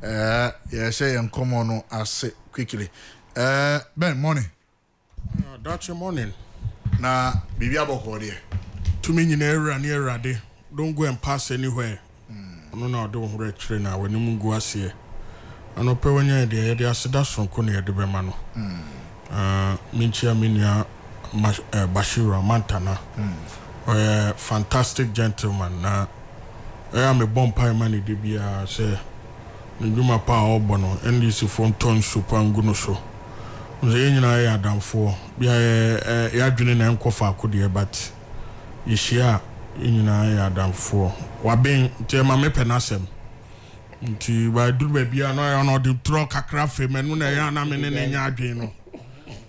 Yeah, say and come on as quickly. Ben morning. That's your morning. Na bibi aboko there. To me in area near Rade. Don't go and pass anywhere. No, no, don't reach train now when you go as here. I know when you're there, they are sedars from Kony at the Bemano. Minchia Minia Bashira Montana. A fantastic gentleman. I am a bomb pie money, DBA say. Njuma pa obono ndc from ton super nguno so nze nyina ya adamfo bia ya dwene na enkofa akode but yihia nyina ya adamfo waben te ma mepe nasem nti ba duru ba bia no ya no de tro kakra fe menu na ya na me ne nya adwen no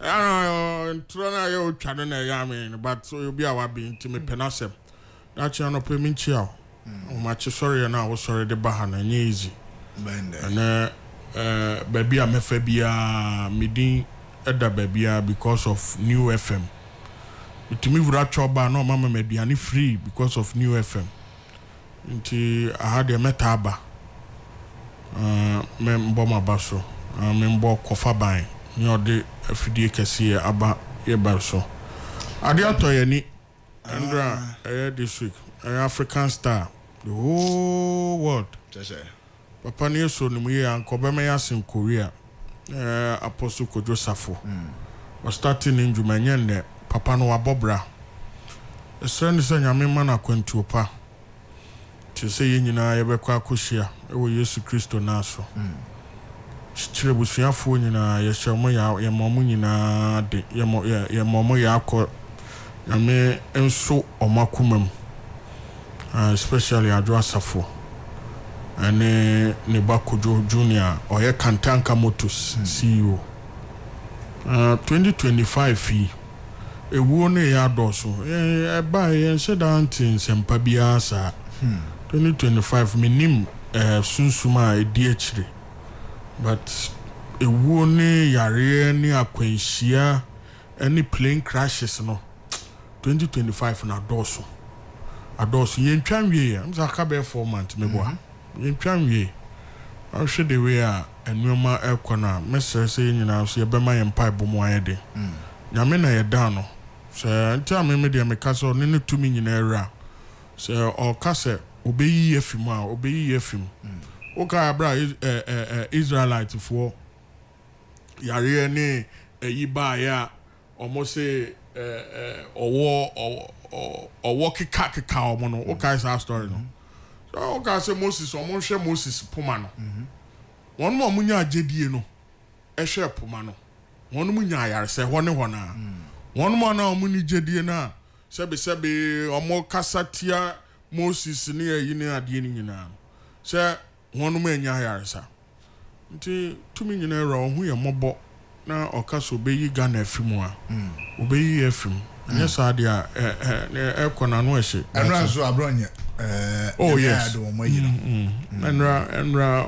ya tro na ya otwade na ya me but so bia waben nti mepe nasem na chi no pe minchi a o ma chi sorry na wo sorry de baha na nya easy and baby I'm a meeting at the baby because of New FM. To me, would actually no mama maybe any free because of New FM. Until I had a metaba. Member baso. Member kofa buying. You the FD kesi aba yebaso. Adiato yani. Andra this week. African star. The whole world. Papa ni so ni muye ankobe me yasin Korea Apostle Kojo Safo was starting in Jumanyende papa no wabobra esrani se nyame mana kwantu pa ti se yenyina ye bekwa akohia ewo Yesu Kristo na so chire busuafo nyina ye hyemo ya momo nyina de ye momo ya akọ nyame enso omakumam especially Adwa Safo ane Nebakojo Junior oye Kantanka Motors CEO 2025 fee ewu ne ya doso ba ye nsheda antin sempa bia sa 2025 minim sunsuma edi achire but ewu ne yare ne akwanhia any plane crashes no 2025 na doso adoso ye ntwanwie ya msaka be 4 months meboa yentwanwie ahwe de we a enwoma ekona mesese nyina so ye bema ye mpa bomo ayede nyame na ye da no se ntia me de me kaso ne tumi nyina era se o kase obeyi afim a obeyi afim o ka abra Israelite fo yare ne eyiba ya omo se owo kika omo no o ka sa story no so ka say Moses omo hwe Moses poma no won mo munya agedie no ehwe poma no won mo nya ayare se ho ne ho na won mo na omo ni gedie na sebe omo kasatia Moses ni ayi ni ade ni nyina se won mo nya ayare sa nti tumi nyina ra ho ye mobo na okaso beyi Ghana afimu a obeyi afim anya sa de a ekona no ehye enra so abronye oh yes Enra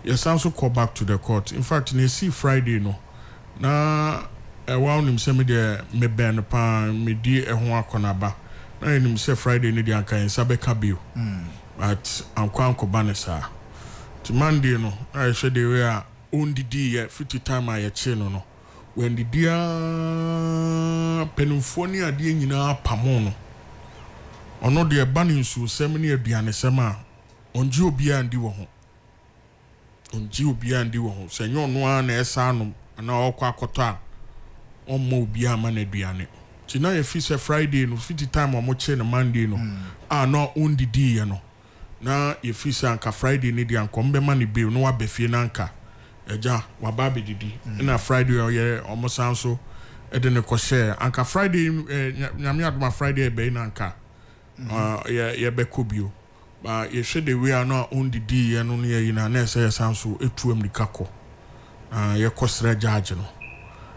yes also call back to the court. In fact you see Friday no na one him say me de me ben pa me di ho akonaba na him say Friday ni di anka sabe kabio but anko banesa to Monday no I said they were on the day 50 time I che no when the dia penumfoni ade nyina pamo no ono de bani nsu semni aduane sema onji obi andi wo ho senyo no a na esa no na okwa akoto a ommo obi ama na aduane tina ye fi se Friday no 50 time omo che na Monday no no on the day no na ye fi se anka Friday ni di anko mbema ni be no wa befie na anka eja wa ba be didi na Friday ye omo sanso ede ne ko share anka Friday nyame adoma Friday be na anka ye be kobio ba ye hwede we ana on the day ye no ye yina na say sanso etuam likako ye kosra judge no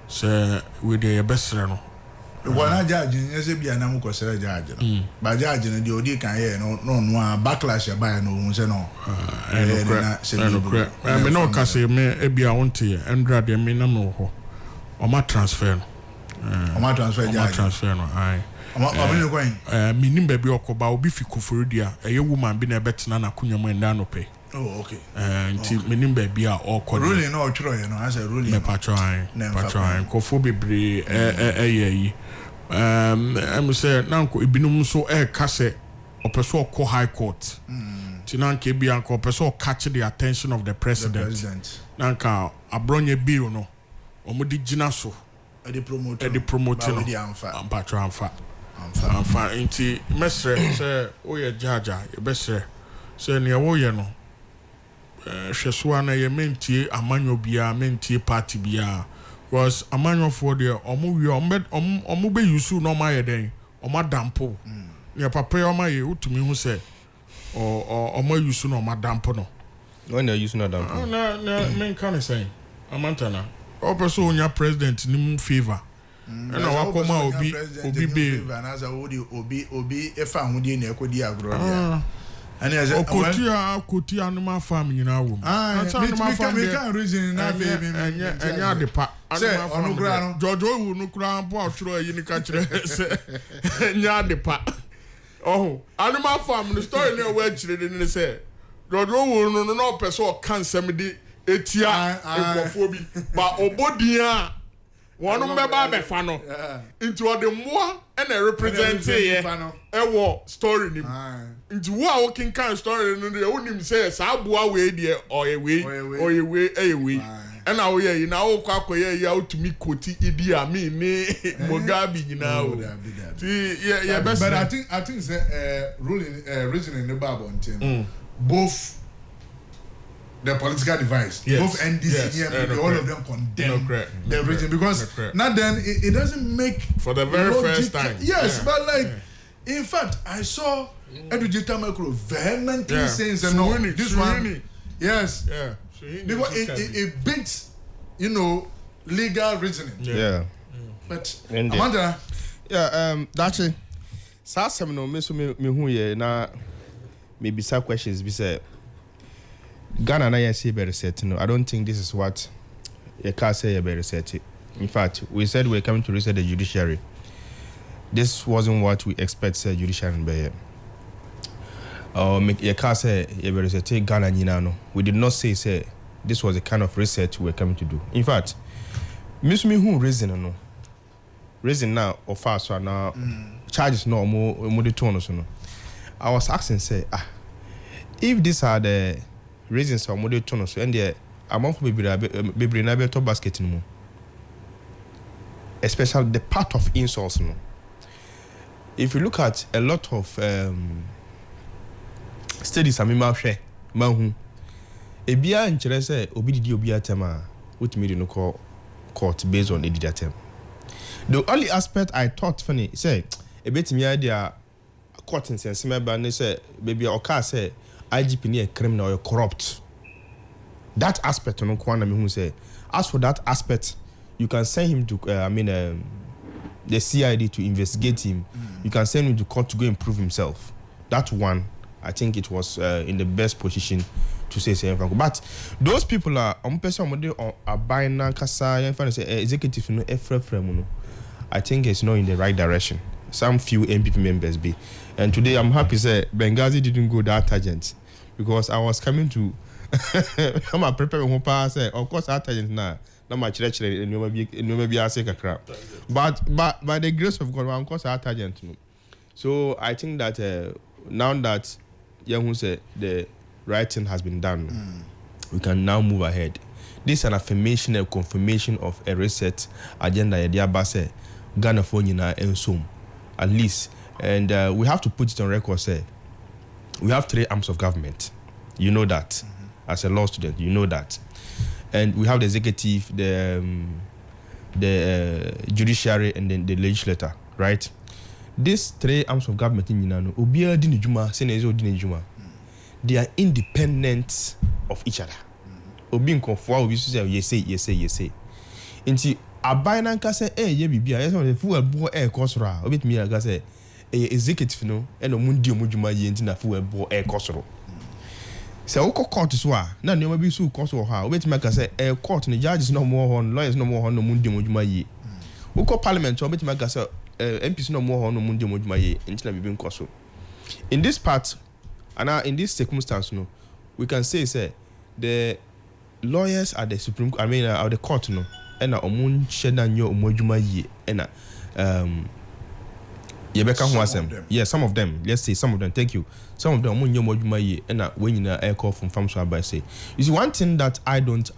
se we de ye besre no wana judge nyese bia na mu kosra judge no ba judge no de odi kan ye no a backlash ya ba no se no me no ka se me e bia wonte ye endra de me na no ho o ma transfer no ai minim baby okoba obi fi Koforidua eye woman bi na betena na kunyam enda no pe Oh, okay. Nti menim baby a all corner. Ruling no chiro you know as a ruling. Me patron. Kofo bebre yi. I'm say nanko ebinum so ka say opeso ko high court. Ti nanka bi anko opeso catch the attention of the president. Nanka abronye bill no. Omudi gina so. E dey promote no. Patron amfa. Nti mesre say oye jaja e besre. Say ne wo ye no. Hwesoa na ye mentie amanyo bia mentie party bia because amanyo for there omo be yusu no ma ye den omo dampo ne papa yo ma ye utumi hu se omo yusu no ma dampo no when they use no dampo na men kan say amantana o person onya president ni favor na wakoma obi be na za obi efa ahudi na ekodi agro bia and as a Koti animal farm nyina wo. Animal farm we can reason na baby enya de pa animal farm. Jojo wu no kura po atro yi ni ka kire se enya de pa. Oh, animal farm the story na we kire ni say Jojo wu no person kan sem di etia ekofo bi ba obodian wonu mbeba be fa no into the more and represent ye ewo story ni into wo a working kan story no dey onim say sa aboa we dey oyewe and now ye na wo kwa koye ya utumi koti Idi Amin ni Mugabe nyina o yeah best but I think say ruling reasoning the Bible until both the political device, both NDC and all of them condemn the region because now then it doesn't make for the very first time. Yes, but like in fact I saw Edujita Macro vehemently saying no, this one, yes, because it beats legal reasoning. But Amanda, that's it. Sasem no me so me hu ye na maybe some questions be said. Ghana na say very set no. I don't think this is what you can say very set. In fact, we said we're coming to reset the judiciary. This wasn't what we expect say judiciary be. You can say you very set Ghana nyina no. We did not say this was the kind of reset we were coming to do. In fact, me who reason no. Reason now of fast so now charges no more the tone so no. I was asking say if these are the reasons for model tone so and the amount for baby na be to basket no, especially the part of insults no. If you look at a lot of studies amema hwe mahu ebia nkyere say obi didi obi atema utimi de no call court based on edit atem. The only aspect I thought funny say a bit me idea court in sense me say baby oka say IGP near criminal or corrupt. That aspect no kwana me who say as for that aspect you can send him to the CID to investigate him. You can send him to court to go and prove himself. That one I think it was in the best position to say but those people are person are buying kasa say executive no efrefrem. I think it's not in the right direction. Some few MPP members be. And today I'm happy say Benghazi didn't go that tangent because I was coming to I'm preparing my pass say of course that tangent now my church no be ase kakra. But by the grace of God of course that tangent. So I think that now that who say the right thing has been done, we can now move ahead. This is an affirmation and confirmation of a reset agenda say Ghana for nyina ensum at least. And we have to put it on record say we have 3 arms of government. You know that. As a law student, you know that. And we have the executive, the judiciary, and then the legislature, right? These 3 arms of government in Yinano, Obia Dinijuma, Senezo Dinijuma, they are independent of each other. Obin Konfwa, we say, yes, say. Inti Abaina ka say, ye bibia, yes, on the full bo kosra, obit me aga say, executive no, and omundi omujuma ye ntina full bo kosro. Say oko court so na nneoma bi so koso ha, obit me aga say, court the judges no more on, lawyers no more on omundi omujuma ye. Oko parliament obit me aga say, MPs no more on omundi omujuma ye ntina bibi nkoso. In this part, and in this circumstance no, we can say the lawyers at the Supreme Court, at the court, no, and omun sheda nyo omojuma ye, and Yebeka Huasem. Yes, some of them. Let's say some of them. Thank you. Some of them omun nyo omojuma ye, and when you air call from Famso by say. You see, one thing that I don't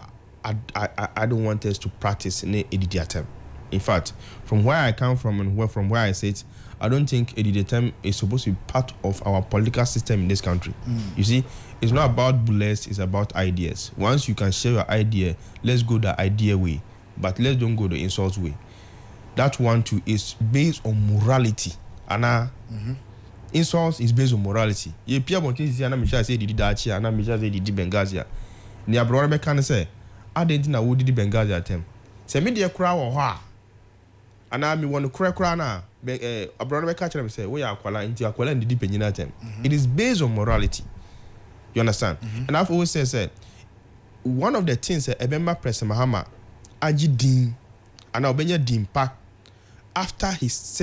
want us to practice in Edidiatem. In fact, from where I come from and from where I sit, I don't think Edidiatem is supposed to be part of our political system in this country. You see, it's not about bullets, it's about ideas. Once you can share your idea, let's go the idea way, but let's don't go the insult way. That one too is based on morality. And insults is based on morality. You peer about this, and I'm sure say did Dachi, and I'm sure say did Benghazi. Near brother can say, I didn't know who did Benghazi at him. Say media crowd or ha. And I want to cry now. A brother catch and say, we are quala into a quala and deep in them. It is based on morality. You understand? And I've always said, one of the things that Ebema President Mahama Aji Dean and Obenya Dean Park after his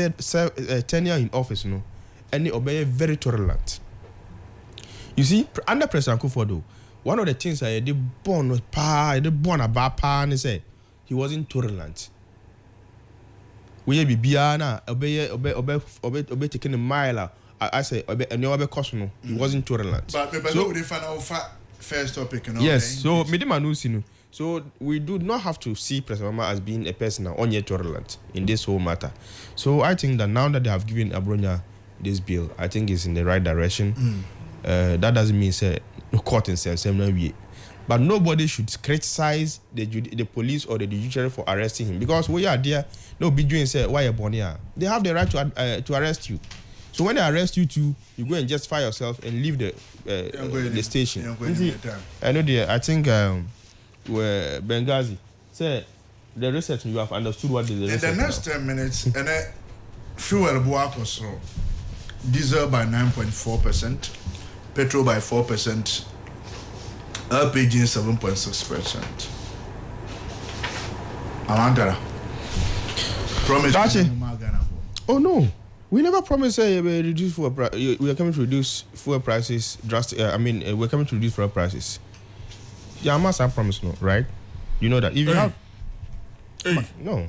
tenure in office, and he obey very tolerant. You see, under President Akufo-Addo, one of the things that he did born about pa, and he said he wasn't tolerant. We be biana obey taking a mile. I say and you obey caution. He wasn't tolerant. But so we find out first topic, Yes. So Medimanusinu. So we do not have to see President Mahama as being a person on yet tolerant in this whole matter. So I think that now that they have given Abronya this bill, I think it's in the right direction. That doesn't mean say no court in same way. But nobody should criticize the police or the judiciary for arresting him, because we are there. No, be doing say why you born here. They have the right to arrest you. So when they arrest you too, you go and justify yourself and leave the station. I know there. I think where Benghazi say the research you have understood what is the research. In the next 10 minutes, and fuel so diesel by 9.4%, petrol by 4%. LPG 7.6%. Amanda, promise. Oh no, we never promised we reduce fuel price. We are coming to reduce fuel prices drastic. We're coming to reduce fuel prices. Yeah, I must have promised, no, right? You know that. If you have, no.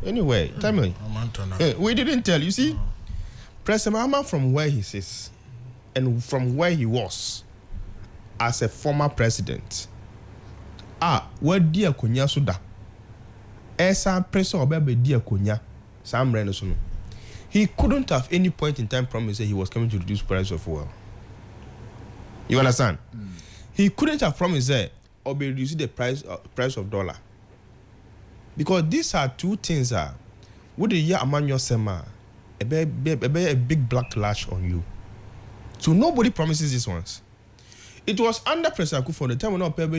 Anyway, tell me. We didn't tell. You see, President Mahama from where he sits and from where he was as a former president, where dear Konya Suda, Esa President Obebe dear Konya, Sam Renason. He couldn't have any point in time promised that he was coming to reduce price of oil. You understand? He couldn't have promised that or be reducing the price of dollar. Because these are two things would the year among your sema a big black lash on you. So nobody promises these ones. It was under President Akufo the time when I paid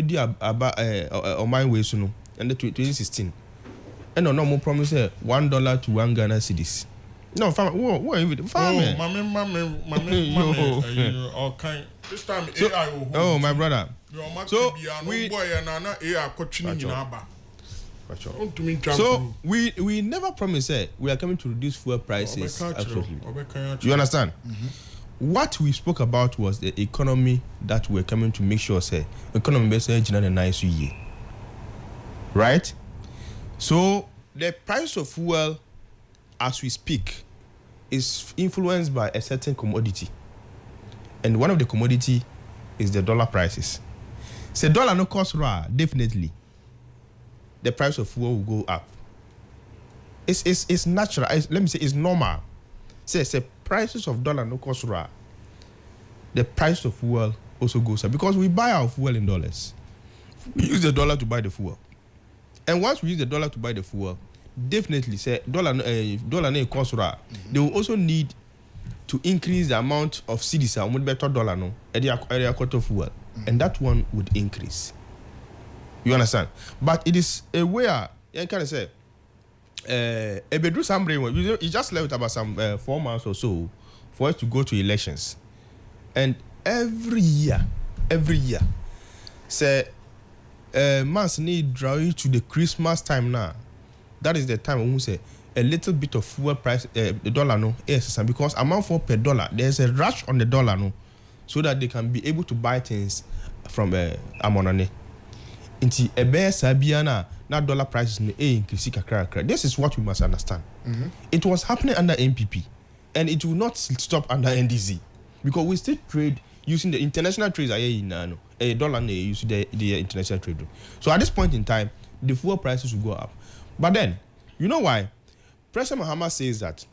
on my way soon, and the 2016. And no more promise $1 to 1 Ghana cedis. No, farmer. All kind. This time, oh, my brother. So we never promised we are coming to reduce fuel prices. Absolutely. You understand? What we spoke about was the economy that we're coming to make sure economy based on nice year. Right? So the price of fuel as we speak is influenced by a certain commodity. And one of the commodity is the dollar prices. Say dollar no cost raw, definitely. The price of fuel will go up. It's natural. Let me say it's normal. Say prices of dollar no cost raw. The price of fuel also goes up because we buy our fuel in dollars. We use the dollar to buy the fuel. And once we use the dollar to buy the fuel, definitely say dollar no cost raw. They will also need to increase the amount of cedis with better dollar no area quarter fuel. And that one would increase. You understand? But it is a way you can say you just left about some 4 months or so for us to go to elections. And every year, say months need drawing to the Christmas time now. That is the time when we say a little bit of fuel price, the dollar no, yes, because amount for per dollar, there's a rush on the dollar no. so that they can be able to buy things from Amonane. Inti ebe sabiana na dollar prices no increase kakra. This is what we must understand. It was happening under NPP, and it will not stop under NDC, because we still trade using the international trades a dollar using the international trade. So at this point in time, the fuel prices will go up. But then, you know why? President Mahama says that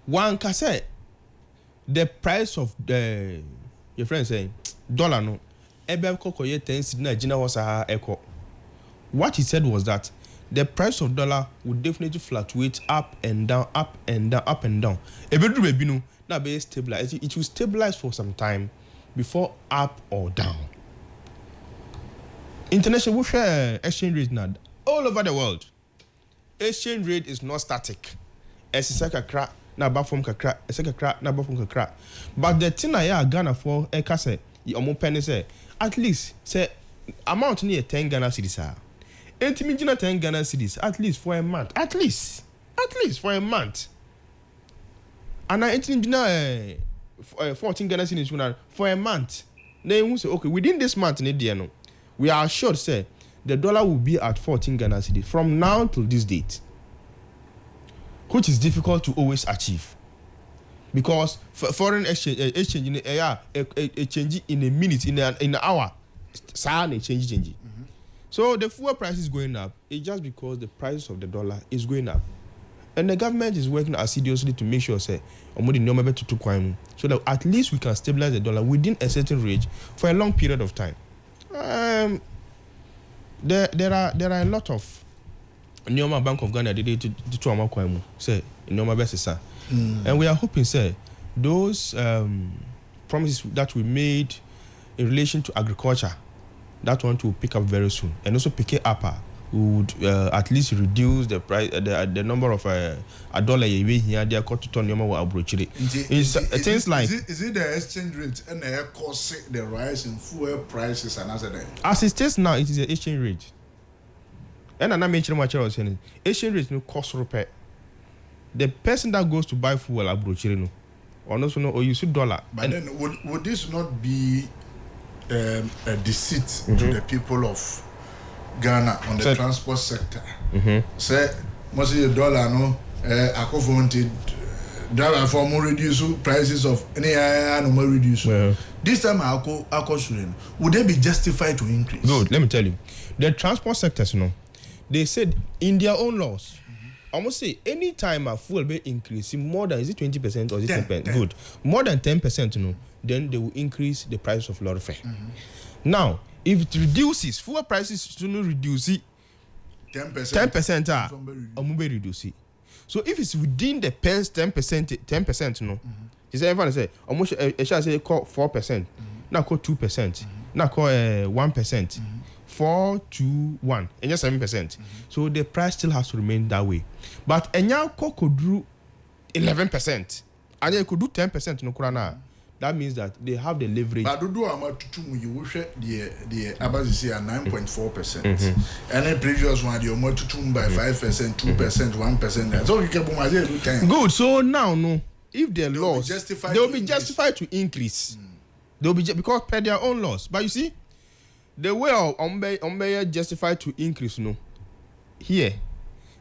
one can say the price of the, your friend saying dollar no what he said was that the price of dollar would definitely fluctuate up and down, up and down, up and down. It will stabilize for some time before up or down. International exchange rate now all over the world. Exchange rate is not static. But the thing I Ghana for say at least say amount near 10 Ghana cedis. 10 Ghana cedis at least for a month. At least for a month. And I 14 Ghana cedis for a month. Then we say okay, within this month we are sure say the dollar will be at 14 Ghana cedis from now till this date, which is difficult to always achieve. Because foreign exchange a change in a minute, in an hour, change. So the fuel price is going up. It's just because the price of the dollar is going up, and the government is working assiduously to make sure so that at least we can stabilize the dollar within a certain range for a long period of time. There are a lot of Nyoma Bank of Ghana to say Nyoma Besisa. And we are hoping, sir, those promises that we made in relation to agriculture, that one to pick up very soon, and also pick it up, would at least reduce the price, the number of a dollar here. They are called to turn things like. Is it the exchange rate and the cost the rise in fuel prices and other? As it stands now, it is the exchange rate. And I'm mentioning what I was saying. Exchange rate no cost repair. The person that goes to buy fuel abroad, or you see dollar. But then would this not be a deceit to the people of Ghana on the transport sector? Say most of the dollar no I driver for more reduce prices of any no more reduce. This time would they be justified to increase? Good, let me tell you. The transport sectors, they said in their own laws. Almost say any time a fuel be increasing more than, is it 20% or is it 10%? Good. More than 10%, then they will increase the price of lorry fare. Now, if it reduces, fuel prices should not reduce it. 10% reduce it. So if it's within the 10%, you say everyone say almost I shall say call 4%, now call 2%, now call 1%. 4 to 1 and just 7%. So the price still has to remain that way. But Enyako could do 11%. And they could do 10% no kurana. That means that they have the leverage. But do you wish the Abazisi at 9.4%. And the previous one you more to by 5%, 2%, 1%. So you can good. So now if they're lost, they'll be justified to increase. They'll be because per their own loss. But you see, the way Ombe justified to increase, here,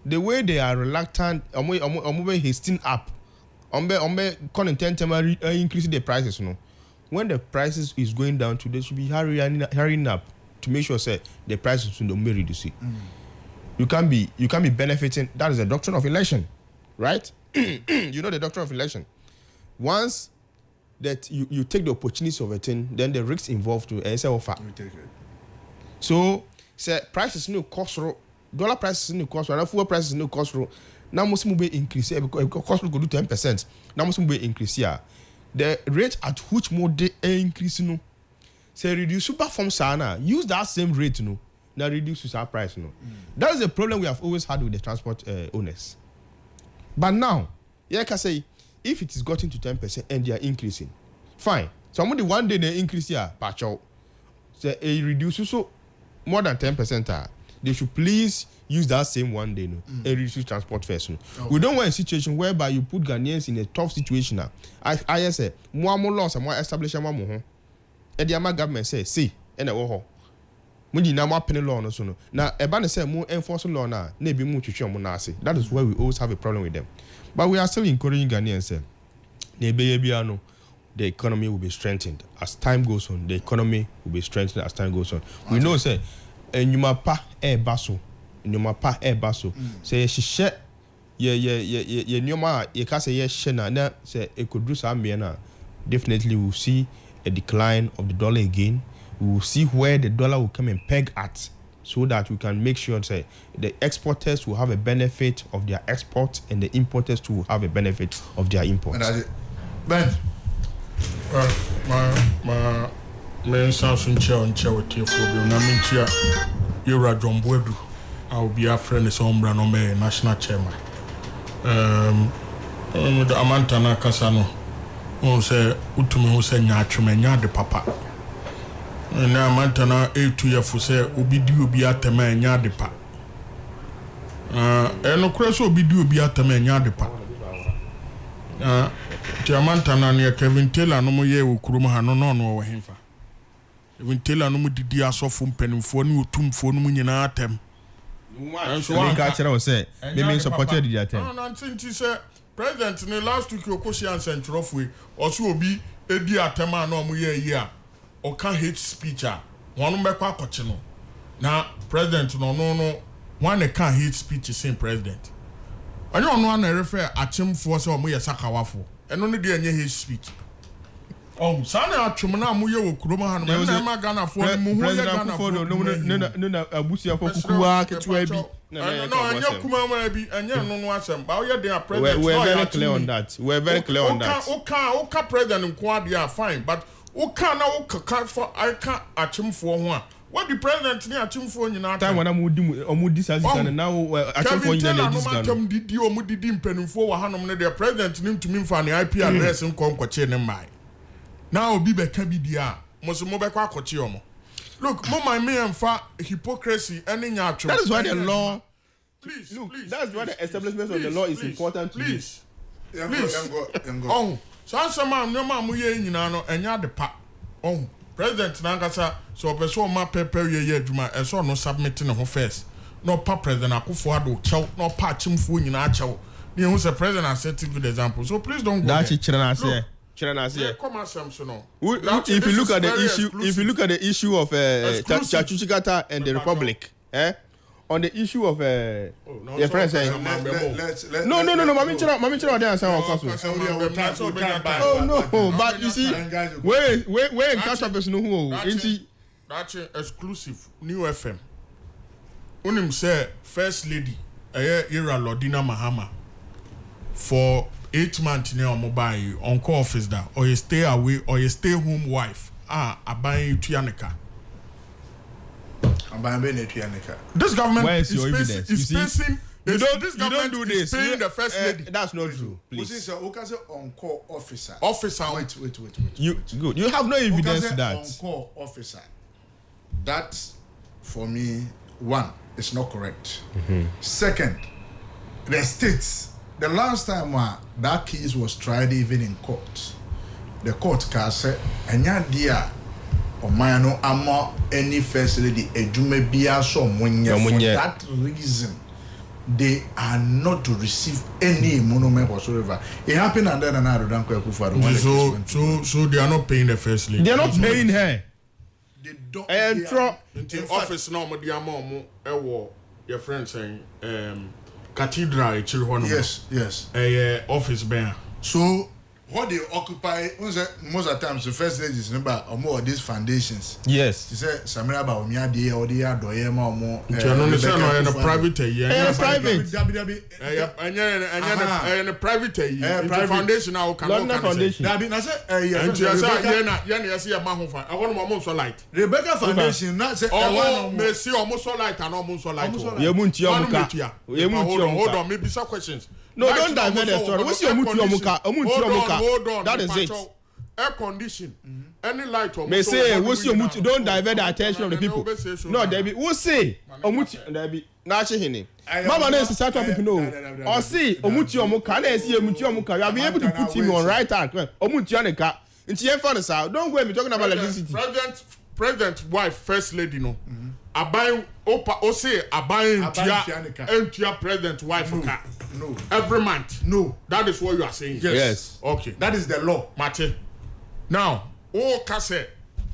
the way they are reluctant, Ombe hasting up, Ombe content increasing the prices, when the prices is going down to, they should be hurrying up to make sure say the prices will not reduce. You can be benefiting. That is the doctrine of election, right? You know the doctrine of election. Once that you take the opportunities of a thing, then the risks involved to say offer. You take it. So, say prices no cost dollar prices no cost and fuel prices no cost now must be increase because cost will go do 10%. Now must be increase here. The rate at which more they increase say reduce super from sana use that same rate now reduce our price That is the problem we have always had with the transport owners. But now, can say if it is gotten to 10% and they are increasing, fine. Somebody one day they increase here, patch out. Say a reduce so more than 10%. they should please use that same one day and reduce transport fares. We don't want a situation whereby you put Ghanaians in a tough situation. I say more loss and more establishment more. And the Ama government say, see, and a when you now penny law no so now a ban say more enforcing law now maybe more to that is why we always have a problem with them. But we are still encouraging Ghanaians the economy will be strengthened as time goes on. The economy will be strengthened as time goes on. We know say enyumapa baso say she share ye nyuma ye ka say ye share na say e could do some na definitely we will see a decline of the dollar again. We will see where the dollar will come and peg at, so that we can make sure say the exporters will have a benefit of their export and the importers too will have a benefit of their imports. Ben, my main sounds in chair and chair with your phobia. Na minchia Yura John Boedu. I will be a friend is Ombra no me national chairman. The Amantana Casano. On say utumi who say nya de papa. Na Amantana 8 year for say obidi obi atema nya de pa. No kreso obidi obi atema nya de pa. Amantana ne Kevin Taylor no mo ye okurum ha no wo hemfa. Kevin Taylor no mo didi asofo mpanimfo ne otumfo no mo nyina atem. So we can say me supported the attempt. No, nti say president ne last week okosi answer ntrofwe oso obi edi atema na omo ye yi a o ka hate speech a wonu bekwa akoche no na president no one can hate speech same president anya ono na refer achemfo se omo ye sakawafo eno ne de anya hate speech sana atwem na mo ye wo kurom ha no na ma Ghana fo mu hu ye Ghana fo no abusia fo kukuwa ketwa bi no anya kuma ma bi anya no asem ba ye dey president we're very clear on that okay president nko ade fine but okay na okay for I can achemfo ho a what the president ni achemfo nyina time when omudi sazika na achemfo nyina na dis Ghana no didi omudi mpanimfo wa hanom ne the president ni ntumi mfa ne IP address nko ne mai. Now obi beka bibia mo beka akoche omo. Look, mo my me emfa hypocrisy any nya atwom. That is why the law please that's why the establishment of the law is important to please. Oh, so asema no ma mo ye nyina no enya de pa. Oh, president na nkasa so person ma pepe ye adwuma e so no submit ne ho first. No pa president Akufo-Addo chew, no pa chimfo nyina chew. Ne hu say president has set a good example. So please don't go. That chira if you look at the issue of Chachuchikata and the Republic, on the issue of your friend saying no mami chira there say no but you see where in catch up person who that's exclusive New FM unim say first lady Ira Lordina Mahama for 8 months now mobile on call office da or you stay away or you stay home wife aban tuyaneka this government is facing you don't do this paying the first lady that's not true please say on call officer wait you have no evidence to that on call officer that for me one is not correct. Second, the states. The last time that case was tried even in court, the court can say, "Enya dia omayano ama any first lady ejume biya so monye." For that reason, they are not to receive any monument whatsoever. It happened and then another Akufo-Addo. So they are not paying the first lady. They are not paying her. They don't. In office now, my dear mom, your friend saying, Cathedral, yes. Office bear. So what they occupy most of the times the first ladies remember or more of these foundations. Yes. You say Samira ba omiade or the adoyema or more. In a private in a private foundation now can London Foundation. Dabi na say I want mom so light. Rebecca Foundation na say me see almost so light and almost so light. Hold on, maybe some questions. No, don't divert the story. What's your mutu omuka? Hold on. That is it. air condition, any light or may say we'll see Omuti don't divert the attention of the people. No, Debbie, we'll say Omuti Debbie Nachi Hini. Mama knows the start of people know. Or see Omuti Omuka, they see Omuti Omuka. You'll be able to put him on right hand. Omuti Onika. Into your father's house. Don't go and be talking about electricity. President's wife, first lady, no. Abaying Opa Ose abaying Ntia president's wife. No. Every month. No. That is what you are saying. Yes. Okay. That is the law. Mate. Now, o kase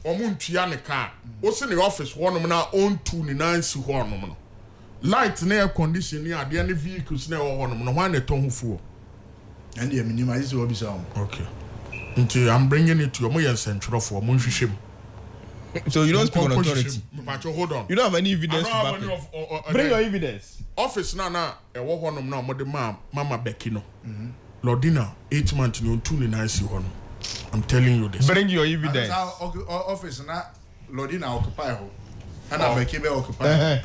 omuntua ne car. O se ne office one na own two ni nansi ho no. Light na air condition ni ade ne vehicles na ho no. Why na ton fuo? And the minimize will be some. Okay. Until I'm bringing it to your moyen central for munhwehwem. So you don't speak on authority. Hold on. You don't have any evidence to back it. Bring your evidence. Office na e wo ho no na mo de mama Becky no. Lordina 8 months ni on two ni nansi ho no. I'm telling you this. Bring your evidence. Office na Lordina occupy ho. Ana Becky be occupy.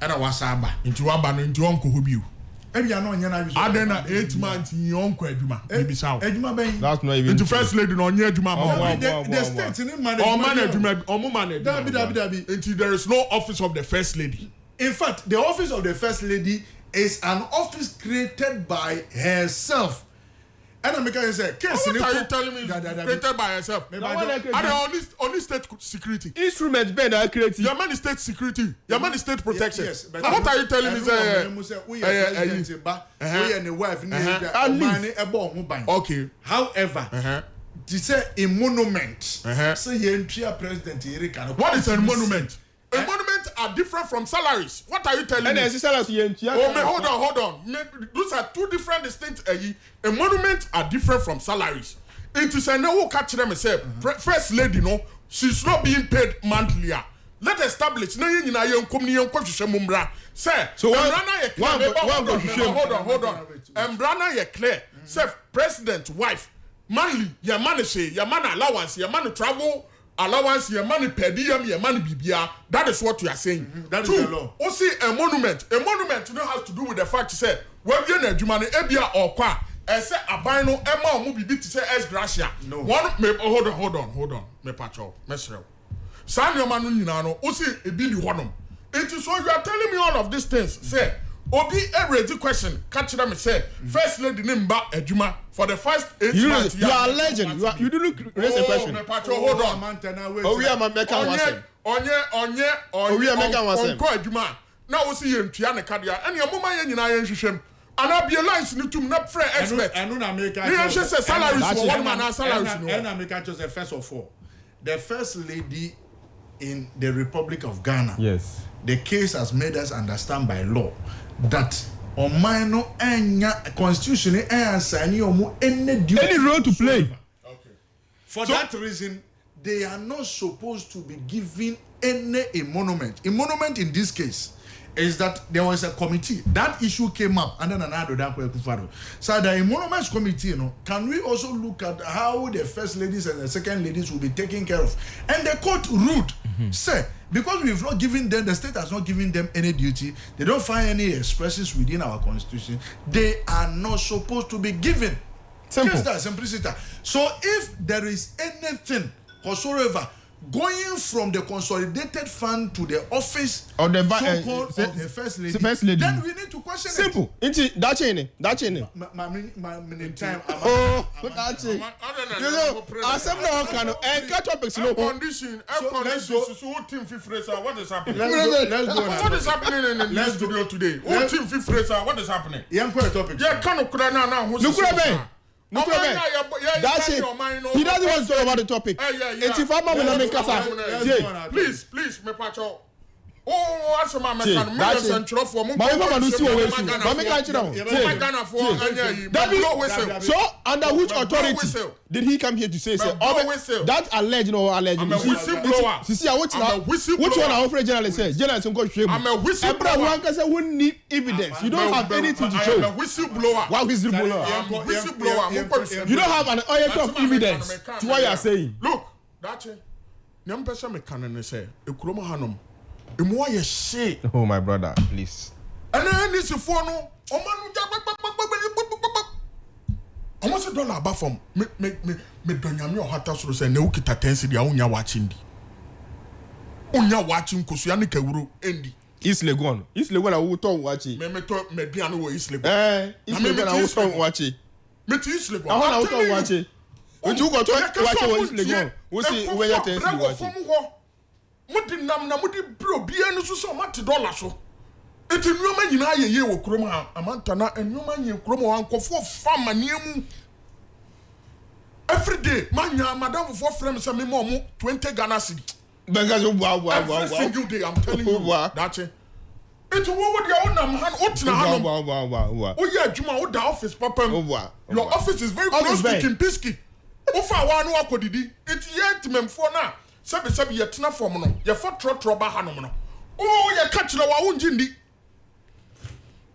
Ana wasaba. Inti waba no inti onko ho biu. Ebi ano nya na bi so. Adena 8 months ni onko adwuma. Bibi saw. Adwuma ben. That's not even. Inti first lady no onye adwuma ma. The state ni man. O man adwuma, o mo man adwuma. Dabi. Inti there is no office of the first lady. In fact, the office of the first lady is an office created by herself. And I'm making say, what are you telling me? Created by herself. Only state security. Instruments better are created. Your man is state security. Your man is state protection. Yes, but what are you telling me? Okay. However, this is a monument. Say you president. What is a monument? A monument are different from salaries. What are you telling me? Hold on. Those are two different distinct. A monument are different from salaries. It is a no catch them say first lady no, she's not being paid monthly. Let establish. Say so hold on. Embrana ye clear. Say president wife monthly. Your money say your money allowance. Your money travel. Allowance, your money per diem, your money BBR. That is what you are saying. That is the law. Also, a monument. A monument, you know, has to do with the fact to say, when you are money, Ebia or Qua, I say, a bino, Emma, movie to say, S. Gracia. No. One, hold on. Me patrol, Messer. San your man, you know, also a billy one. It is so you are telling me all of these things. Say, Obi, every question, catch them and say, first lady named Ejuma for the first 8 months. You are a legend. You didn't raise a question. Hold on. We are my Mecca wasem. We are Mecca wasem. Ejuma. Now we see him Tiana Kadia. And your mama yen na yen hwehwem. And I be alliance ni tum na friend expert. And na make salaries for one man and salaries no. And na make just first of all. The first lady in the Republic of Ghana. Yes. The case has made us understand by law that Omaino enya constitution any role to play. Okay. For that reason, they are not supposed to be given any monument. A monument in this case is that there was a committee. That issue came up and then another so the monuments committee, can we also look at how the first ladies and the second ladies will be taken care of? And the court ruled, say, because we've not given them, the state has not given them any duty, they don't find any expressions within our constitution, they are not supposed to be given. Simple. Simplicity. So if there is anything whatsoever going from the consolidated fund to the office of the so-called of the first lady, then we need to question simple. it. Simple. That's it. My time. That's it. You know, accept no can and catch up air condition. So team FIFA, what is happening? Let's go. What is happening in the studio today? What team FIFA, what is happening? Yeah, topic. Yeah, can you That's it. He doesn't want to talk about the topic. It's if I'm not Please, me pacho. Oh, that's my man. That's a trophy for me. So, under which authority did he come here to say, that alleged or alleged? I'm a whistleblower. Which one are offering journalists say? Journalists go shame. I'm a whistleblower. We need evidence. You don't have anything to show. I'm a whistleblower. What whistleblower? I'm a whistleblower. You don't have an oil of evidence to what you are saying. Look, that's it. Nyambesa me kanene say, ekuroma hanom. Emu shit. Oh my brother, please. And then this phone no, almost a dollar above from me donyame o hata soro say na ukita 10 cedi a unya watching di unya watching kosu ya ne kawuro endi East Legon a wo ton wachi me to me bia no wo East Legon East Legon a wo ton wachi me to East Legon a ho na wo ton wachi oju ko to wachi wo East Legon wo si we ya 10 cedi wachi mudi nam na mudi bro bia no so mate dollar so eti nyoma nyina ye wo krom ha amanta na nyoma nye krom wa nkofo fama niemu every day manya madam for frame say me mo 20 Ghana cedi Benga so wow every single day I'm telling you that's it eti wo dia onam han otina han wow o ye adwuma o da office papam your office is very close to Kimpiski o fa wa no akodidi eti ye timemfo na sabe ye tena form no ye fa trotro ba hanom no o ye ka kire wa wonji ndi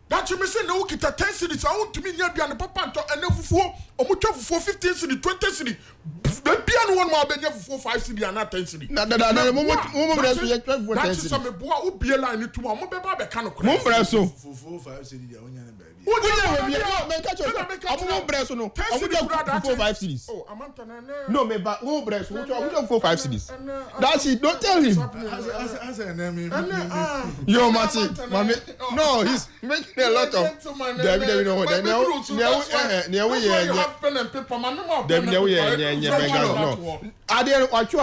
that you me say na ukita 10 cedis a wontumi nya bia ne papa nto ene fufuo omutwa fufuo 15 cedis 20 cedis bia no won ma benya fufuo 5 cedis ana 10 cedis na mo bre so ye 12 that is some boa wo bia line ni tuma mo beba be ka no kra mo bre so fufuo 5 cedis ya wonya ne baby wonya bia me ka cho mo bre so no fufuo 5 cedis oh amanta na no me ba mo bre so wo fufuo 5 cedis that's it don't tell him as a name yo mati mami no he's making a lot of David no what now no ade wachu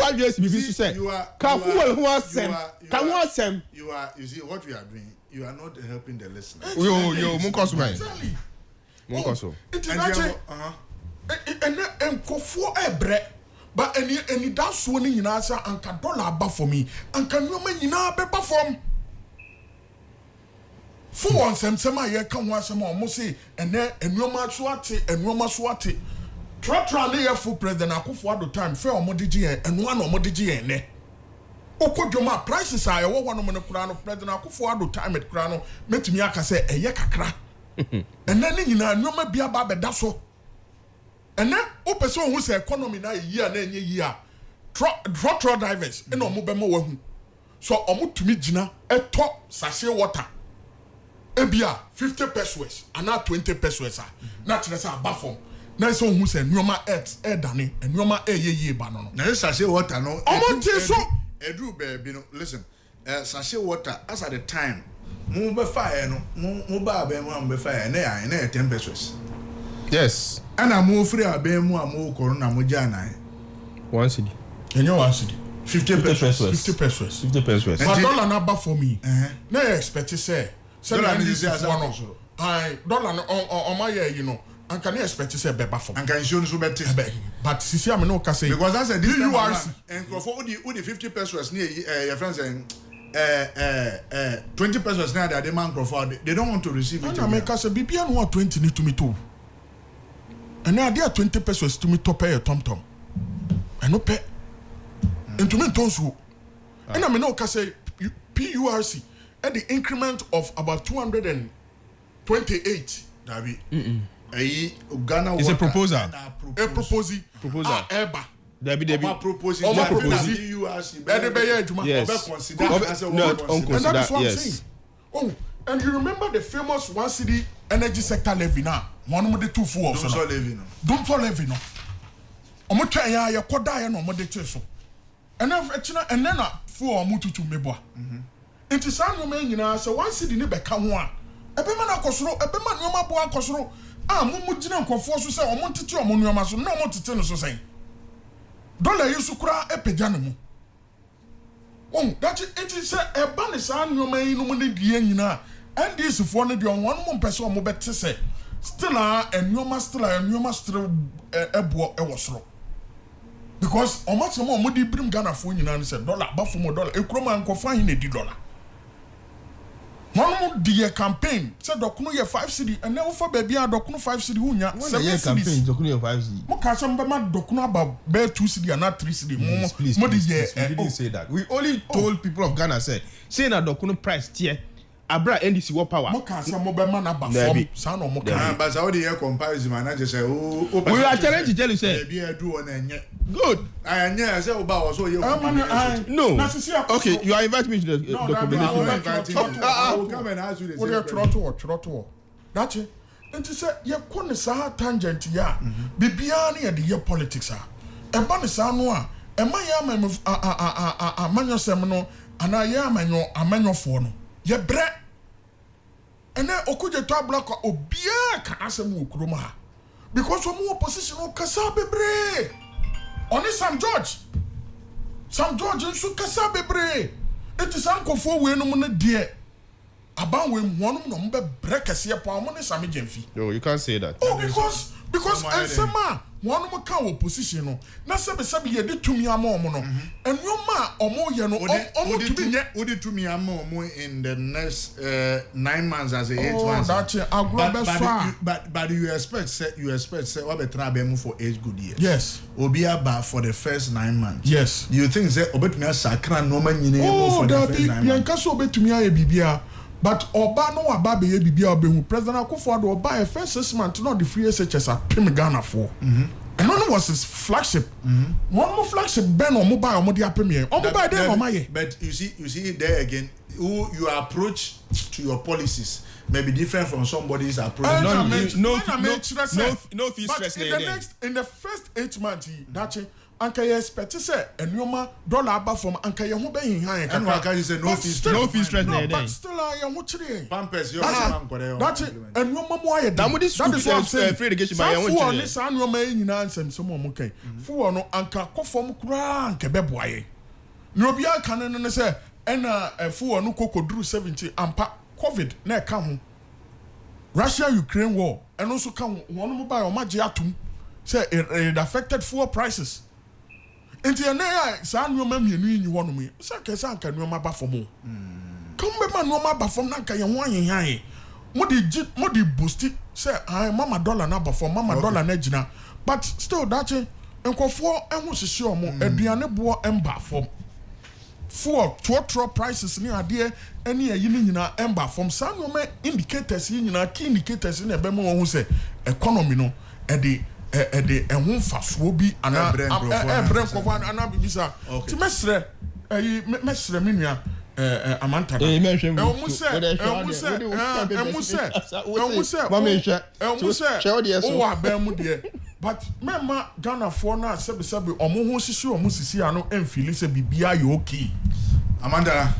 address bibi so say ka fuel who asem ka who asem you see what we are doing you are not helping the listeners yo munkoso man munkoso and enkofo ebre but any that so ni nyina sa anka dollar aba for me anka nyoma nyina be ba for me for one sem aye kan ho asem o mo say ene enuoma so ate tra na ye full president Akufo Addo time fe o mo digi enua na o mo digi ene okodwoma prices aye wo ho no mo kura no president Akufo Addo time it kura no metimi aka say eye kakra ene ni nyina enuoma bia ba be da so ene o pese o hu say economy na yi a na enye yi a truck drivers ene o mo be mo wa hu so o mo tumi gina eto sachet water ebia 50 pesos ana 20 pesos na kire say abafom na so hu say nyoma dane nyoma ye ba no na sachet water no so edu baby no listen sachet water as at the time mo be fire no mo ba ba mo be fire na 10 pesos yes ana mo free abem mu amo koro na mo jana 1 cedi enyo 1 cedi 50 pesos 50 pesos but dollar na ba for me na expect say dollar ni say as one ai dollar no on my you know and can you expect say beba for and can show so better but sisi am no ka say because that's a URC and for the 50 pesos near your friends and 20 pesos now that the man they don't want to receive it. I make us a BPN 120 need to me too. And now there 20 pesos to me to pay a tom. And no pay. And to me tonsu. And I mean no say PURC at the increment of about 228. Dabi. Ghana it's a proposal. A proposal. Eba. Debbie. Proposing. Yes. And that is what I'm saying. Oh, and you remember the famous 1 cedi energy sector levy now? One of the 2 4 also. Don't so levy no. Omo twa ya koda ya no mo de so. And then for omo tutu meboa. Enti san no man nyina say 1 cedi ne beka ho a. Ebe ma na kosoro, ebe ma no ma bo akosoro. Ah mo gina nkofo so say omo tete omo nuama so na omo tete no so say. Dollar yesu kura epegya ne mu. Oh, that it is a ban is an no man no money nyina. And this for no de on one person omo bete say. Still nyoma still ebo e wosoro. Because o much mo di brim Ghana fo nyina ne say dollar ba fo mo dollar ekroma nkofo ahin na di dollar. One more the campaign said Dokuno ye 5 cedi and now for baby Dokuno 5 cedi unya 7 campaign Dokuno ye 5 cedi. Mo ka some be ma Dokuno about be 2 cedi and not 3 cedi. Please, we didn't say that. We only told people of Ghana say na Dokuno price tier abra NDC what power. Mo ka some be ma na ba form sa no mo ka. But how the year comparison man just say we are challenge to tell you say baby do on enye. Good. I say oba was so you. No. Okay, you are inviting me to the combination. I will come and ask you the same. Trotto. That's it. nti sɛ yɛkɔ ne saa tangent ya bibia ne yɛde yɛ politics a ɛba ne saa no a ɛma yɛ amanyɔsɛm no anaa yɛ amanyɔfoɔ no yɛbrɛ ɛnɛ okugye to ablaka obiara ka asɛm wɔ kurom ha because ɔmo opposition no kasa bebree ɔne Sam George nso kasa bebree eti saa nkɔfoɔ wei no mu no deɛ aban wei mu wɔnom na ɔmo bɛbrɛ kɛseɛ pɔn ɔmo ne Sammy Gyamfi. No, you can't say that. Oh, because nsɛm a wɔnom ka wɔ position no na sɛbisɛbi yɛde tumi ama ɔmo no nneɛma a ɔmo yɛ no ɔmo tumi nyɛ. Wode tumi ama ɔmo in the next 9 months as a 8 months. Oh, that's it. But you expect say wabɛtena abɛn mu for 8 good years. Yes. Obi aba for the first 9 months. Yes. You think say obetumi asakra nneɛma nyinaa for the first 9 months. Yɛnka so obetumi ayɛ bibia. But Oba no Aba be bibia obehu President Akufo-Addo Oba first 6 months not the free SHS at Pim Ghana for. And one was his flagship. One more flagship Ben or mobile or Modia Premier. Or mobile then or my. But you see there again, who your approach to your policies may be different from somebody's approach. No fee stress in the first 8 months that's anka ye expect say enyoma dollar aba from anka ye ho be hinhan and why can you say no fee stress no, but still I am watching Pampers your man that's enyoma mo aye that is what I'm saying free education by your own ni san enyoma nyina nsem so mo kan fu no anka kofom kura anka beboaye na obi aka ne say ena fu no kokoduru 70 ampa covid na ka ho Russia Ukraine war and also kan won mo buy o magye atum say it affected fuel prices. Enti ene ya saa nneoma mienu yi wono mu sa kesa anka nneoma ba fom come be ma nneoma ba fom na anka ye ho ayehan mo di boost say mama dollar na ba fom mama dollar na gina but still that nkofo ehun sisi omo aduane bo emba fom for total prices ni ade ene yi ni nyina emba fom saa nneoma indicators yi nyina key indicators na be mo ho say economy no ede ehun faso bi ana brand ko ana bibisa ti mesre minua amanta da o wa ba mu de but mema Ghana for na sebi omo ho sisi omo sisi ano emfili se bibia ye okay Amanda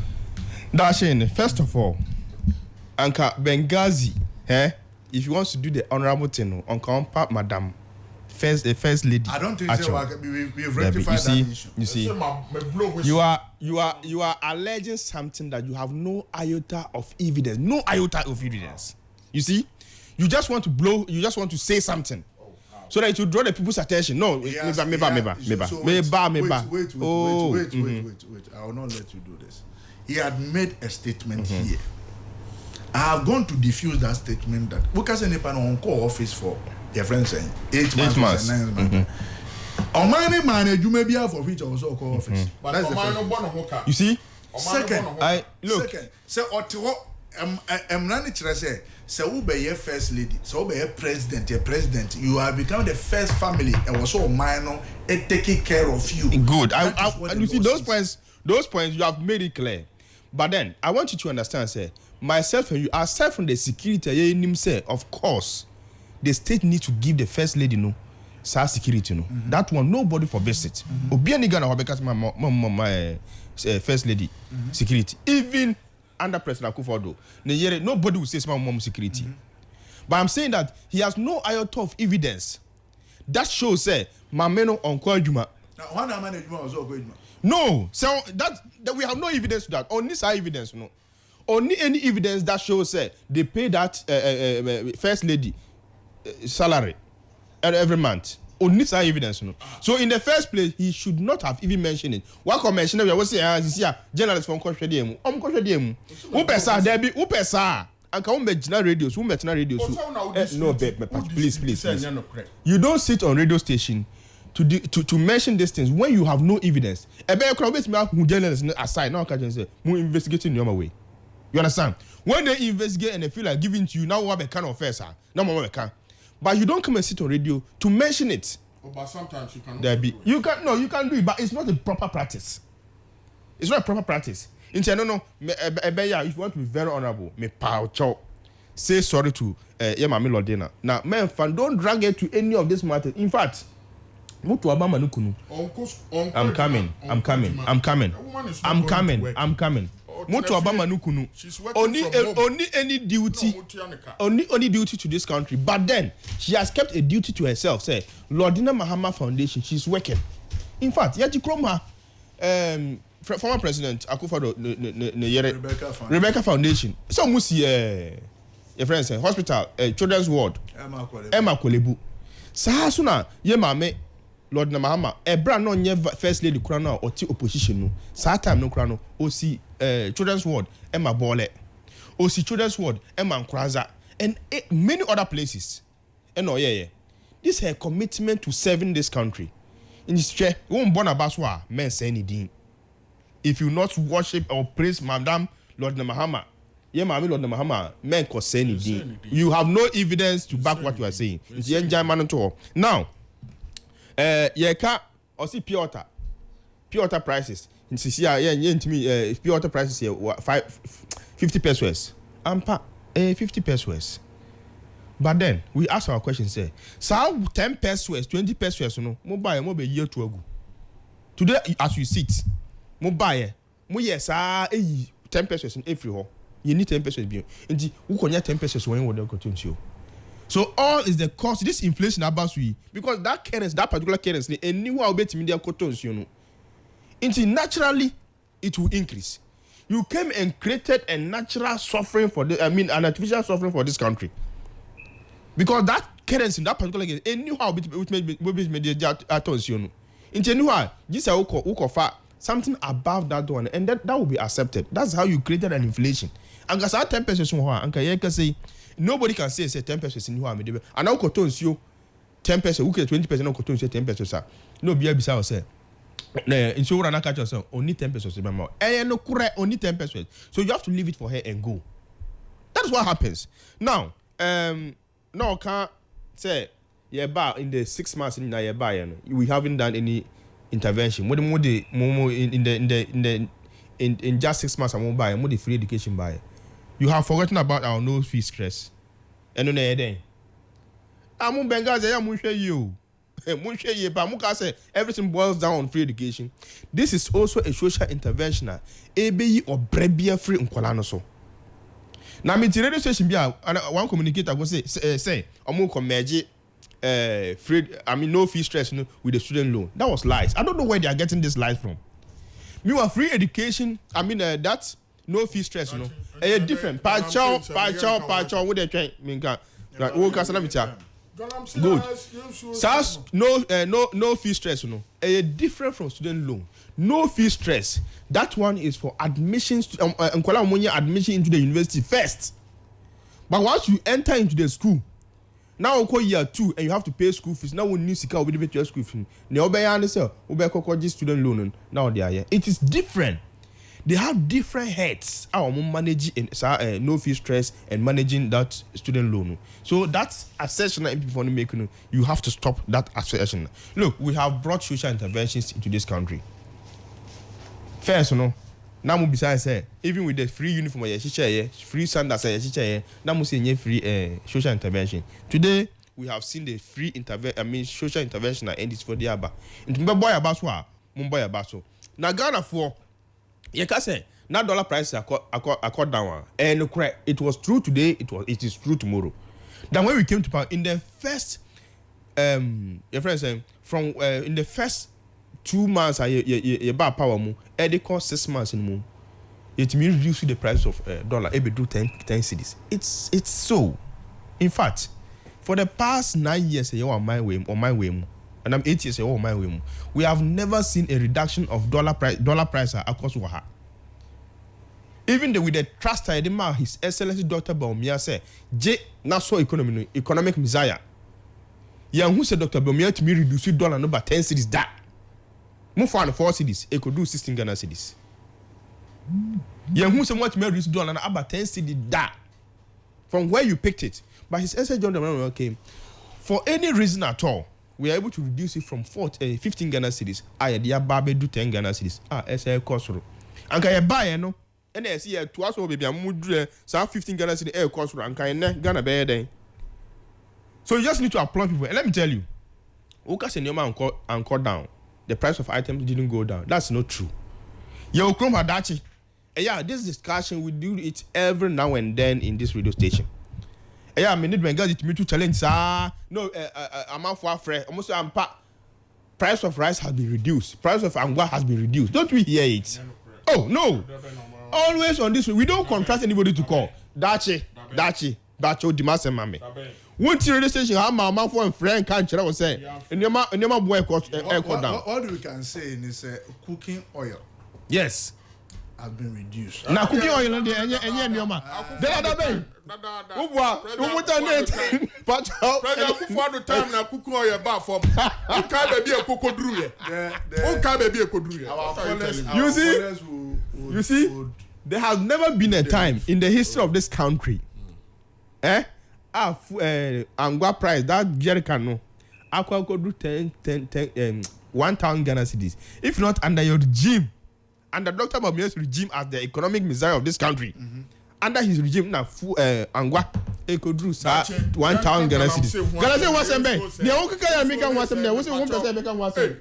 Dashin, first of all Anka Benghazi if you want to do the honorable thing on compa madam first lady. I don't think we've rectified that issue. You see, you are alleging something that you have no iota of evidence. No iota of evidence. You see, you just want to blow. You just want to say something, so that it will draw the people's attention. No, wait. Wait. I will not let you do this. He had made a statement here. I have gone to diffuse that statement that we can send on call office for your friends saying 8 months and 9 months. On my you may be out of which also call office. But that's the you see? Second, say Ottawa say who be your first lady, so be your president, you have become the first family and was so minor and taking care of you. Good. And you see those points you have made it clear. But then I want you to understand, say, myself and you, aside from the security, say, of course, the state needs to give the first lady security. That one, nobody forbids it. Obiani Ghana because my first lady security. Even under President Akufo-Addo, nobody will say my mom security. But I'm saying that he has no iota of evidence that shows, say, Mameno on Kwajuma. No, so that we have no evidence to that. Only some evidence, no. Only any evidence that shows, say, they pay that first lady salary every month. Only some evidence, no. So in the first place, he should not have even mentioned it. What comment? We will say, journalists from Koshediemu. Who pesa Debbie? Who pesa? And come radios. Who radios? No, please. You don't sit on radio station to mention these things when you have no evidence. Journalists aside, now can say, "Who investigating your way?" You understand? When they investigate and they feel like giving to you, now what kind of offense? No more can. But you don't come and sit on radio to mention it. But sometimes you can. You can do it, but it's not a proper practice. It's not a proper practice. If you want to be very honorable, me pow chow. say sorry to Yemami Lordina. Now, men, don't drag it to any of this matter. In fact, I'm coming. Moto Obama Nukunu. Only any duty to this country. But then she has kept a duty to herself. Say Lordina Mahama Foundation. She's working. In fact, Yati Kroma, former President Akufo-Addo Rebecca Foundation. So musi your friends say hospital, children's ward. Emma Kolebu. Sahasuna ye mame. Lord Namahama, brand no nye first lady krano or ti opposition no. Sa time no krano o si children's ward Emma Bole. O si children's ward Emma Nkraza and many other places. And oh yeah. This her commitment to serving this country. In this chair, won't born abaswa men say anything. If you not worship or praise Madam Lord Namahama, yeah, Mammy Lord Namahama, men can say anything. You have no evidence to back what you are saying. It's the engine man to now. Yeka or see pure water prices. In CCR, pure water prices here 50 pesos. Ampa 50 pesos. But then we ask our question, say, so 10 pesos, 20 pesos, no, mobile year to ago. Today, as we sit, mobile, yes, 10 pesos in every hole. You need 10 pesos. And who can 10 pesos when you continue? So all is the cost. This inflation about we because that currency, that particular currency, and new will be media quotas, you know. Until naturally it will increase. You came and created a natural suffering for the, an artificial suffering for this country. Because that currency, that particular currency, and new how will be media quotas, you know. Until new how this is something above that one, and that will be accepted. That's how you created an inflation. And because 10 pesos, and can say. Nobody can say 10 pesos in Huame. And now cotons you 10 pesos, who 20 pesos, no cotons 10 pesos. No be beside say. In so run catch yourself, only 10 pesos in my mouth. And no correct only 10 pesos. So you have to leave it for her and go. That's what happens. Now, no can't say yeah, in the 6 months in the we haven't done any intervention. What the in just 6 months I won't buy more the free education buy. You have forgotten about our no fee stress. And on the I'm Bengazi, I'm you. Everything boils down on free education. This is also a social intervention. ABE or Brebia free in Kolanoso. Now, me radio station be one communicator go say, I'm going free. No fee stress with the student loan. That was lies. I don't know where they are getting this lies from. Me want free education. That's no fee stress, different. Pachow, what they trying? Like, good. SARS, no fee stress, different from student loan. No fee stress. That one is for admissions, admission into the university first. But once you enter into the school, now we call year 2 and you have to pay school fees. Now we need to go with your school fees. Now we understand. We student loan. Now they are here. It is different. They have different heads. Our managing no fee stress and managing that student loan. So that's assertion that people making. You have to stop that assertion. Look, we have brought social interventions into this country. First, now besides even with the free uniform, free sandals, now free social intervention. Today we have seen the free social intervention and this for the Aba. Into boy about Mumbai about now Ghana for. You can say now dollar price are down, and it was true today. It is true tomorrow. Then when we came to power in the first, your friend saying from in the first 2 months, you buy power more. It cost 6 months in more. It means reduce the price of dollar. It be do 10 cities. It's so. In fact, for the past 9 years, you are my way or my way. And I'm 8 years old, my way. We have never seen a reduction of dollar price across Waha. Even with the trust I demand His Excellency Dr. Baumia say, J national economic messiah. Young who said Dr. Baumia to me reduce dollar number 10 cities that. Move on 4 cities, it could do 16 Ghana cities. Young who said what me reduce dollar about 10 cities that. From where you picked it. But His Excellency John Dramani came. For any reason at all, we are able to reduce it from 15 Ghana cities. I do 10 Ghana cities. SL cost. And can you buy and I see a twice over baby and would some 15 Ghana in the air cost rank and Ghana bear day. So you just need to applaud people. And let me tell you, Ukas and your man called down. The price of items didn't go down. That's not true. Yo, Chrome Hadachi. Yeah, this discussion we do it every now and then in this radio station. Yeah, I mean, when guys it me to challenge, no, I'm out for a friend. Almost price of rice has been reduced. Price of angwa has been reduced. Don't we hear it? Oh no! Always on this, we don't contrast anybody to call. Dachi, Bacho, Dimas and Mame. One radio station, how my mouth and friend can't tell us say. And your boy down. All we can say is cooking oil. Yes. Has been reduced. Now cooking oil and your man. The other way. Who but for the time now cooking oil bar for who can be a cocoa drew who can be a cocoa you see there has never been a time in the history of this country angwa price that jerry can know aqua could do 1,000 Ghana cedis if not under your regime, under Dr. Mamiya's regime as the economic messiah of this country. Under his regime now, angwa could do 1,000 Ghana cedis. Ghana cedis was a man. The only guy American was a man. Was 1% American was a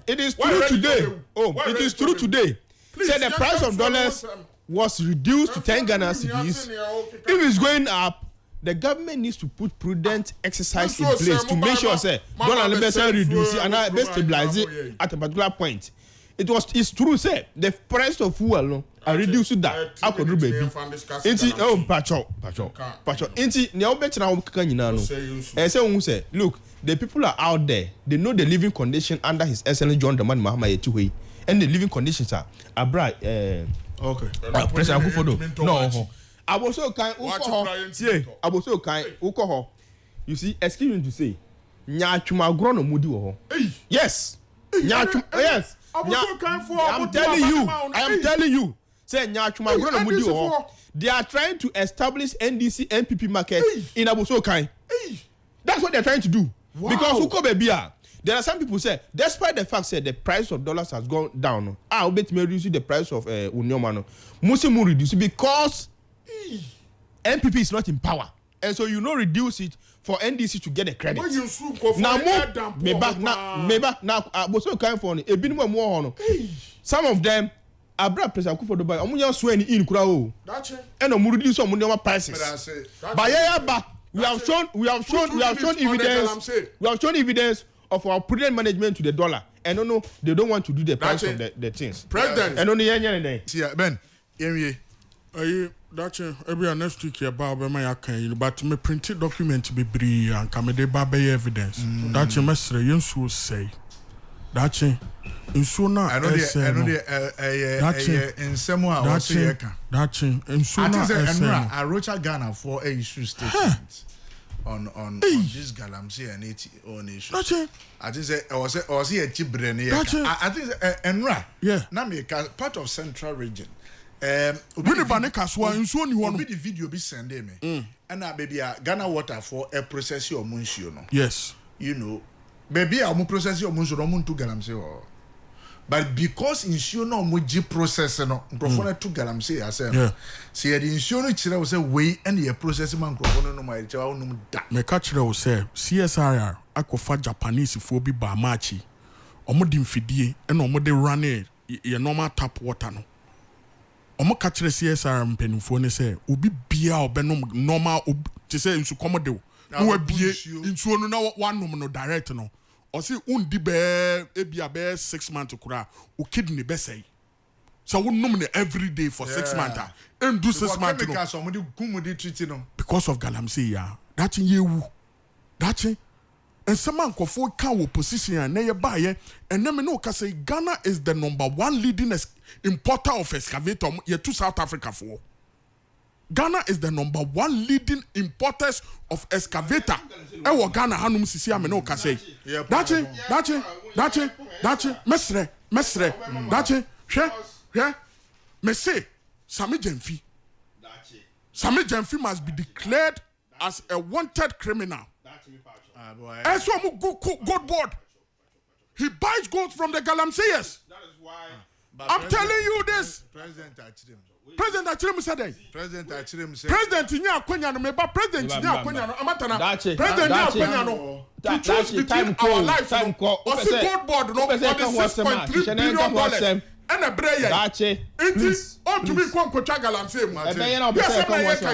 it is true today. Oh, it is true today. Say the price of dollars was reduced to 10 Ghana cedis. If it's going up, the government needs to put prudent exercise in place to make sure say dollar levels reduce and stabilize it at a particular point. It's true say the price of fuel are reduced that akodu baby. Enti pacho. Enti ne obet na okaka nyina no. Say who say look, the people are out there. They know the living condition under His Excellency John Dramani Mahama Yetuwe, and the living conditions are abra okay. President Akufo-Addo. No. I was so kind. I was so kind. You see, excuse me to say, Nyachuma grono mudi wo. Yes. Yes. I'm telling you. Say Nyachuma grono mudi wo. They are trying to establish NDC NPP market in Abosokai. That's what they're trying to do. Wow. Because Ukobebia, there are some people say, despite the fact that the price of dollars has gone down, I'll bet me reduce the price of Union Musimu reduce because NPP is not in power, and so you know reduce it for NDC to get the credit. Now so kind for a bit more. Some of them Abra President Akufo-Addo amunya so any in kura o. And no reduce some money prices. But we have shown evidence of our prudent management to the dollar. And no, they don't want to do the price of the things. President. And only Ben, that's every next week about my account, but me printed document be bree and come de baby evidence. That's a messenger you should say. That's it. In sooner, I know the in somewhere I was saying that's it. In sooner, I wrote a Ghana for a issue statement on this Galamsey and 80 own issue. That's it. I think I was here cheap brain. I think Enra, yeah, Namika part of Central Region. Really Banekaswa in so you want the video be sending me. And baby Ghana water for a process your munshio no. Yes. You know, baby I will process your munshio no to Galamsey. But because insure no muji process no microphone to Galamsey I say. Yeah. See the insure no chira was say way and the process microphone no my chawa no da. Me catch will say CSIR akofa Japanese for bi ba machi. Omo di mfidie e na omo de run e normal tap water no. Omo catch the CSR mpenimfo ne say obi bia obenom normal te say nsu komode wo no bie nsu no na wanom no direct no o say undi be ebia be 6 months kura o kidney be say so wonom ne every day for 6 months and do 6 months no because of Galamsey ya that yewu that and some man kofo can wo position and na buy and then me no ka say Ghana is the #1 leading importer of excavator to South Africa for. Ghana is the #1 leading importers of excavator. Ewo Ghana hanum sisi ame no ka say. Dachi mesre dachi hwe me say Sammy Gyamfi must be declared as a wanted criminal. And so I'm good board. He buys gold from the Galamseyers. That is why. I'm telling you this. President Achirim. President Achirim said that. President Achirim said. President Nya Akwenya no meba President Nya Akwenya no amatana. President Nya Akwenya no. To choose between our lives. Osi gold board no for the $6.3 billion. And a brayer. Dache. It is all to be quite Galamsey.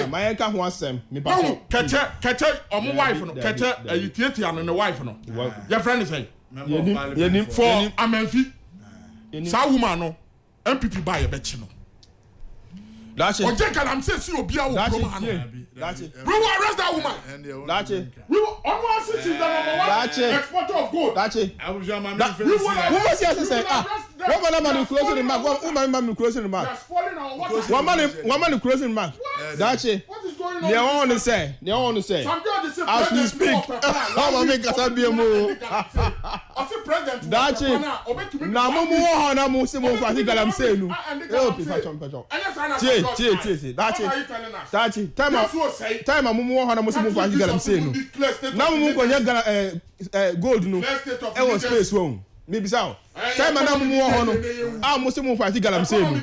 My uncle wants them. Catch a wife. Catch a Ethiopian and a wife. Your friend is saying. For Amenfi. Sa woman no MPP buy a bet no. That's it. Ojeka lam say see obi a wo promo. That's it. We will arrest that woman. That's it. We will almost see the #1 exporter of gold. That's it. I will jam my who was here to say what man closing the mark? What man closing the mark? One man closing the mark. That's it. What is going on? They want to say. As we speak. How am I make us be a move? That's it. Na mumu ho na mu se mo fa ti galam se nu. Eh opi fa chom. Tie. That's it. Time mumu ho na mu se mo fa ti galam se nu. Na mumu ko nya gold nu. E won space won. Maybe so. Time na mumu ho no. Ah mo se mo fa ti galam se nu.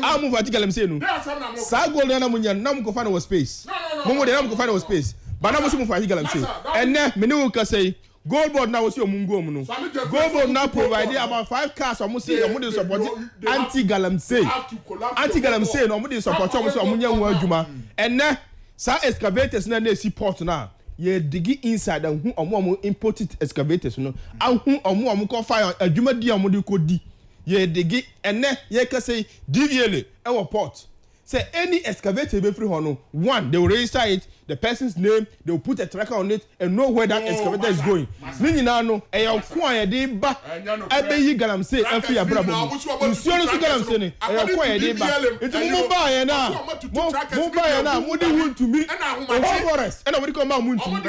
Ah mo fa ti galam se nu. Sa gold na mu nya na mu ko fa na space. Mumu de na mu ko fa na space. Ba na mo se mo fa ti galam se. Enne me ne wo ka say gold board now was your mungo no. Gold board now provided about 5 cars almost say omo support anti-galamsey. Anti-galamsey no omo dey support omo so omo nya ho adwuma. Enne sa excavators na na si port na ye dig inside and who omo imported excavators no. An who omo ko fire adwuma di omo dey kodi. Ye dig enne ye ka say DVL e wo port. Say any excavator be free hono. One, they will register it, the person's name, they will put a tracker on it and know where that excavator is going. Nini na no, e ya kwa ya de ba. Ebe yi galamsey afi ya brabo. Nsuo no galamsey ni, e ya kwa ya de ba. Enti mo ba ya na. Mo ba ya na, mo di hunt to me. E ho forest. E na mo di ko ma mo ntumi.